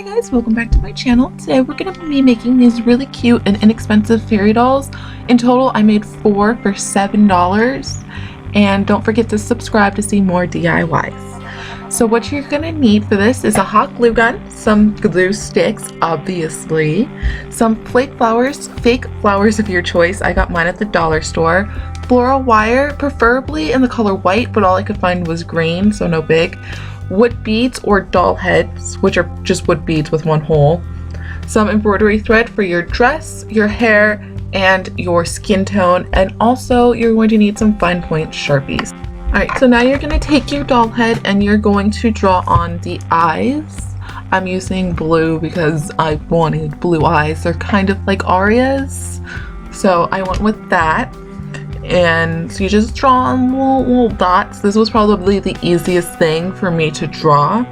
Hi guys, welcome back to my channel. Today we're going to be making these really cute and inexpensive fairy dolls. In total I made 4 for $7, and don't forget to subscribe to see more DIYs. So what you're going to need for this is a hot glue gun, some glue sticks obviously, some fake flowers of your choice. I got mine at the dollar store, floral wire, preferably in the color white, but all I could find was green, so no big. Wood beads or doll heads, which are just wood beads with one hole, some embroidery thread for your dress, your hair, and your skin tone, and also you're going to need some fine point Sharpies. Alright, so now you're going to take your doll head and you're going to draw on the eyes. I'm using blue because I wanted blue eyes. They're kind of like Aria's, so I went with that. And so you just draw on little dots. This was probably the easiest thing for me to draw.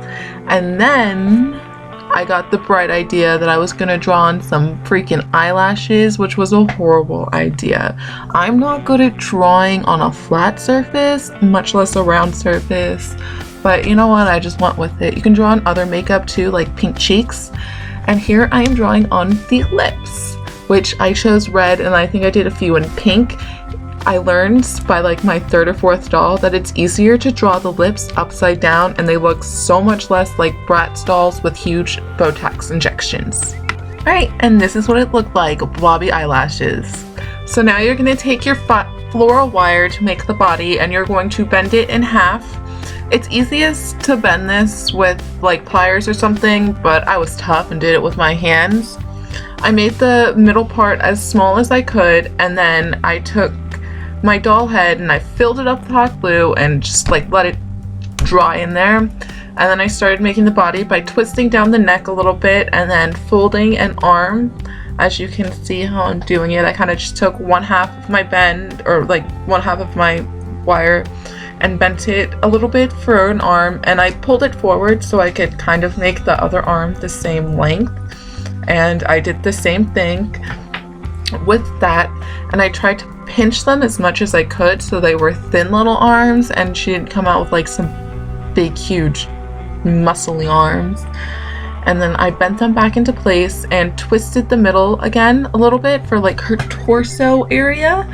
And then I got the bright idea that I was gonna draw on some freaking eyelashes, which was a horrible idea. I'm not good at drawing on a flat surface, much less a round surface, but you know what, I just went with it. You can draw on other makeup too, like pink cheeks. And here I am drawing on the lips, which I chose red, and I think I did a few in pink. I learned by like my 3rd or 4th doll that it's easier to draw the lips upside down, and they look so much less like Bratz dolls with huge Botox injections. Alright, and this is what it looked like, blobby eyelashes. So now you're going to take your floral wire to make the body, and you're going to bend it in half. It's easiest to bend this with like pliers or something, but I was tough and did it with my hands. I made the middle part as small as I could, and then I took my doll head and I filled it up with hot glue and just like let it dry in there. And then I started making the body by twisting down the neck a little bit and then folding an arm. As you can see how I'm doing it, I kind of just took 1/2 of my bend, or like 1/2 of my wire, and bent it a little bit for an arm, and I pulled it forward so I could kind of make the other arm the same length. And I did the same thing with that, and I tried to pinch them as much as I could so they were thin little arms, and she didn't come out with like some big huge muscly arms. And then I bent them back into place and twisted the middle again a little bit for like her torso area,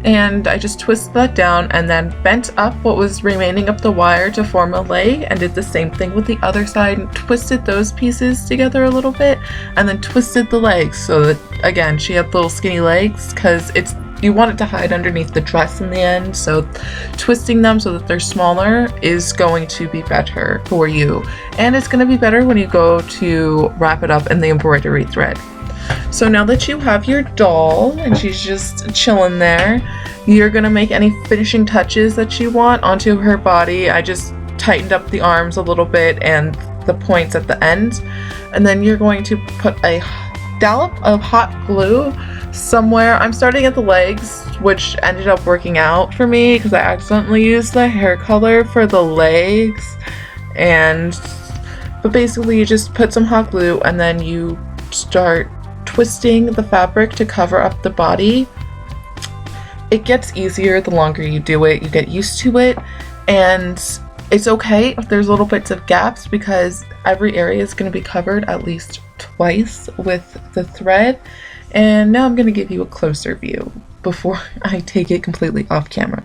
and I just twisted that down and then bent up what was remaining of the wire to form a leg, and did the same thing with the other side and twisted those pieces together a little bit, and then twisted the legs so that again she had little skinny legs, because you want it to hide underneath the dress in the end, so twisting them so that they're smaller is going to be better for you, and it's going to be better when you go to wrap it up in the embroidery thread. So now that you have your doll and she's just chilling there, you're going to make any finishing touches that you want onto her body. I just tightened up the arms a little bit and the points at the end, and then you're going to put a dollop of hot glue somewhere. I'm starting at the legs, which ended up working out for me because I accidentally used the hair color for the legs. But basically you just put some hot glue and then you start twisting the fabric to cover up the body. It gets easier the longer you do it. You get used to it, and it's okay if there's little bits of gaps because every area is going to be covered at least twice with the thread. And now I'm going to give you a closer view before I take it completely off camera.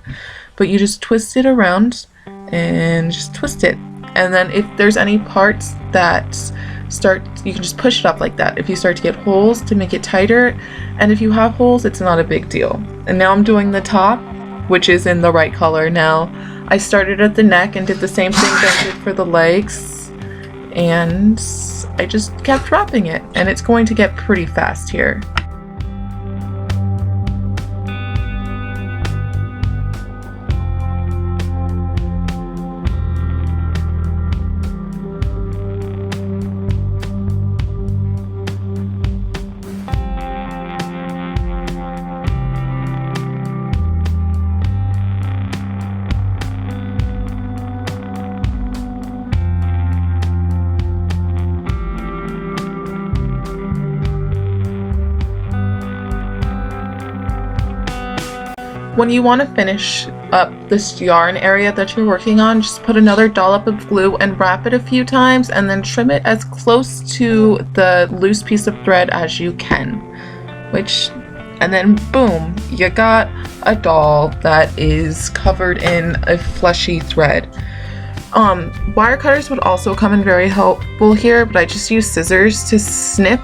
But you just twist it around and just twist it. And then if there's any parts that you can just push it up like that. If you start to get holes, to make it tighter. And if you have holes, it's not a big deal. And now I'm doing the top, which is in the right color now. I started at the neck and did the same thing that I did for the legs. And I just kept wrapping it. And it's going to get pretty fast here. When you want to finish up this yarn area that you're working on, just put another dollop of glue and wrap it a few times, and then trim it as close to the loose piece of thread as you can. And then boom, you got a doll that is covered in a fleshy thread. Wire cutters would also come in very helpful here, but I just use scissors to snip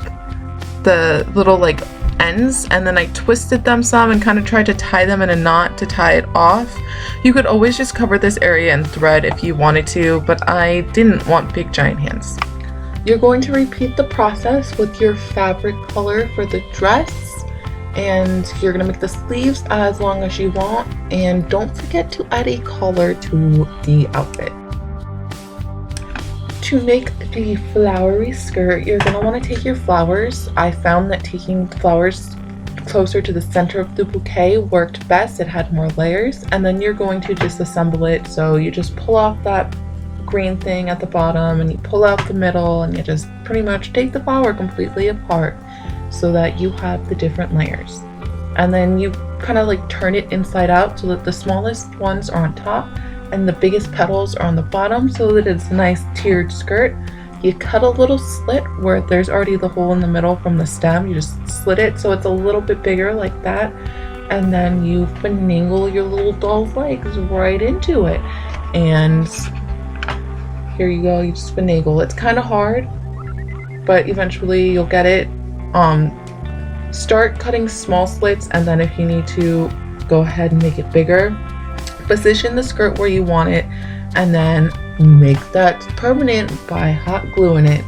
the little like ends, and then I twisted them some and kind of tried to tie them in a knot to tie it off. You could always just cover this area in thread if you wanted to, but I didn't want big giant hands. You're going to repeat the process with your fabric color for the dress, and you're going to make the sleeves as long as you want, and don't forget to add a collar to the outfit. To make the flowery skirt, you're going to want to take your flowers. I found that taking the flowers closer to the center of the bouquet worked best. It had more layers, and then you're going to disassemble it. So you just pull off that green thing at the bottom, and you pull out the middle, and you just pretty much take the flower completely apart so that you have the different layers. And then you kind of like turn it inside out so that the smallest ones are on top and the biggest petals are on the bottom, so that it's a nice tiered skirt. You cut a little slit where there's already the hole in the middle from the stem. You just slit it so it's a little bit bigger like that, and then you finagle your little doll's legs right into it. And here you go, you just finagle. It's kind of hard, but eventually you'll get it. Start cutting small slits, and then if you need to, go ahead and make it bigger. Position the skirt where you want it, and then make that permanent by hot gluing it,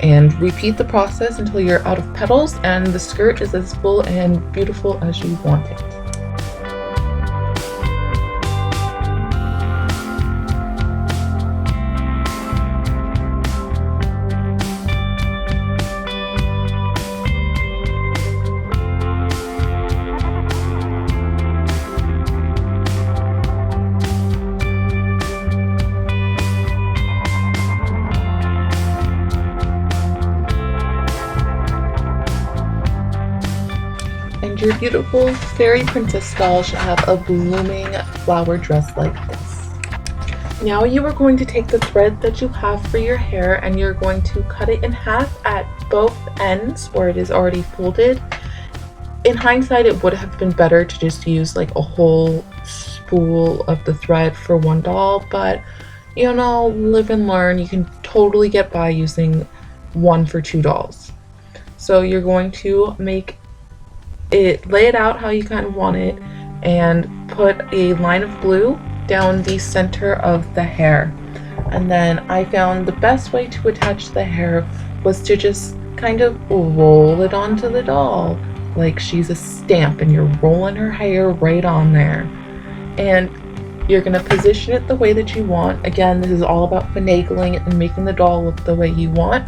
and repeat the process until you're out of petals and the skirt is as full and beautiful as you want it. And your beautiful fairy princess doll should have a blooming flower dress like this. Now you are going to take the thread that you have for your hair, and you're going to cut it in half at both ends where it is already folded. In hindsight, it would have been better to just use like a whole spool of the thread for one doll, but you know, live and learn. You can totally get by using one for two dolls. So you're going to lay it out how you kind of want it, and put a line of glue down the center of the hair. And then I found the best way to attach the hair was to just kind of roll it onto the doll like she's a stamp, and you're rolling her hair right on there. And you're going to position it the way that you want. Again, this is all about finagling it and making the doll look the way you want.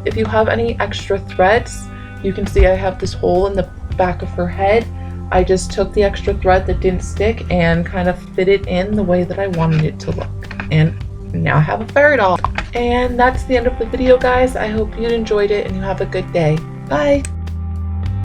If you have any extra threads, you can see I have this hole in the back of her head. I just took the extra thread that didn't stick and kind of fit it in the way that I wanted it to look. And now I have a fairy doll. And that's the end of the video, guys. I hope you enjoyed it and you have a good day. Bye!